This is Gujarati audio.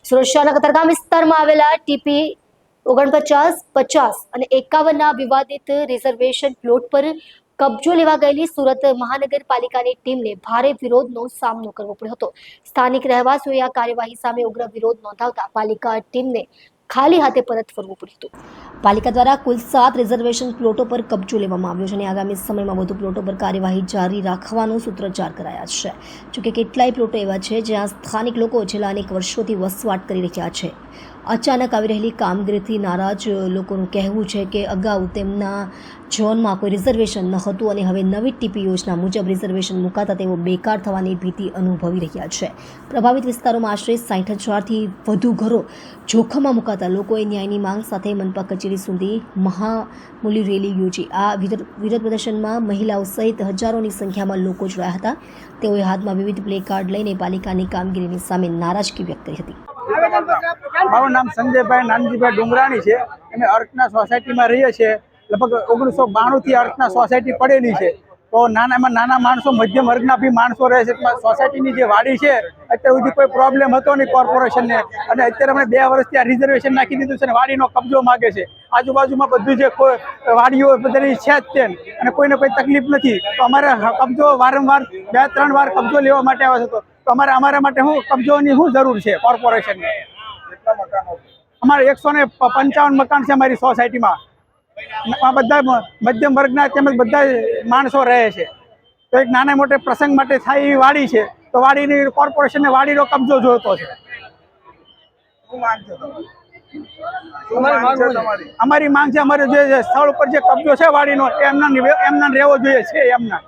સુરક્ષાના કતારગામ વિસ્તારમાં આવેલા ટીપી 49, 50 અને 51 વિવાદિત રિઝર્વેશન પ્લોટ પર કબજો લેવા ગયેલી સુરત મહાનગરપાલિકાની ટીમને ભારે વિરોધનો સામનો કરવો પડ્યો હતો। સ્થાનિક રહેવાસીઓએ આ કાર્યવાહી સામે ઉગ્ર વિરોધ નોંધાવતા પાલિકા ટીમને ખાલી હાથે પરત ફરવું પડ્યું હતું। પાલિકા દ્વારા કુલ 7 રિઝર્વેશન પ્લોટો પર કબજો લેવામાં આવ્યો છે અને આગામી સમયમાં વધુ પ્લોટો પર કાર્યવાહી જારી રાખવાનો સૂત્રોચ્ચાર કરાયા છે। જોકે કેટલાય પ્લોટો એવા છે જ્યાં સ્થાનિક લોકો છેલ્લા અનેક વર્ષોથી વસવાટ કરી રહ્યા છે। અચાનક આવી રહેલી કામગીરીથી નારાજ લોકોનું કહેવું છે કે અગાઉ તેમના ઝોનમાં કોઈ રિઝર્વેશન ન હતું અને હવે નવી ટીપી યોજના મુજબ રિઝર્વેશન મુકાતા તેઓ બેકાર થવાની ભીતિ અનુભવી રહ્યા છે। પ્રભાવિત વિસ્તારોમાં આશરે 60,000થી વધુ ઘરો જોખમમાં મુકાતા લોકોએ ન્યાયની માંગ સાથે મનપા કચેરી સુધી મહામૂલી રેલી યોજી। આ વિરોધ પ્રદર્શનમાં મહિલાઓ સહિત હજારોની સંખ્યામાં લોકો જોડાયા હતા। તેઓએ હાથમાં વિવિધ પ્લે કાર્ડ લઈને પાલિકાની કામગીરીની સામે નારાજગી વ્યક્ત કરી હતી। મારું નામ સંજયભાઈ નાનજીભાઈ ડુંગરાણી છે। અમે અર્કના સોસાયટીમાં રહીએ છીએ। લગભગ 1992થી અર્કના સોસાયટી પડેલી છે। તો નાના માણસો મધ્યમ વર્ગના બી માણસો રહે છે। સોસાયટીની જે વાડી છે અત્યાર સુધી કોઈ પ્રોબ્લેમ હતો નહીં કોર્પોરેશનને, અને અત્યારે અમે 2 વર્ષથી આ રિઝર્વેશન નાખી દીધું છે અને વાડીનો કબજો માગે છે। આજુબાજુમાં બધું જે કોઈ વાડીઓ બધાની છે જ તે, અને કોઈને કોઈ તકલીફ નથી। તો અમારે કબજો વારંવાર 2-3 વાર કબજો લેવા માટે આવે છે। તો અમારા માટે કબજોની શું જરૂર છે કોર્પોરેશનને? અમારે 155 મકાન છે અમારી સોસાયટીમાં। આ બધા મધ્યમ વર્ગના તેમજ બધા માણસો રહે છે। તો એક નાના મોટે પ્રસંગ માટે થાય એવી વાડી છે, તો વાડીની કોર્પોરેશનને વાડીનો કબજો જોઈતો છે। અમારી માંગ છે, અમારે જે સ્થળ ઉપર જે કબજો છે વાડીનો એમના રહેવો જોઈએ છે એમના।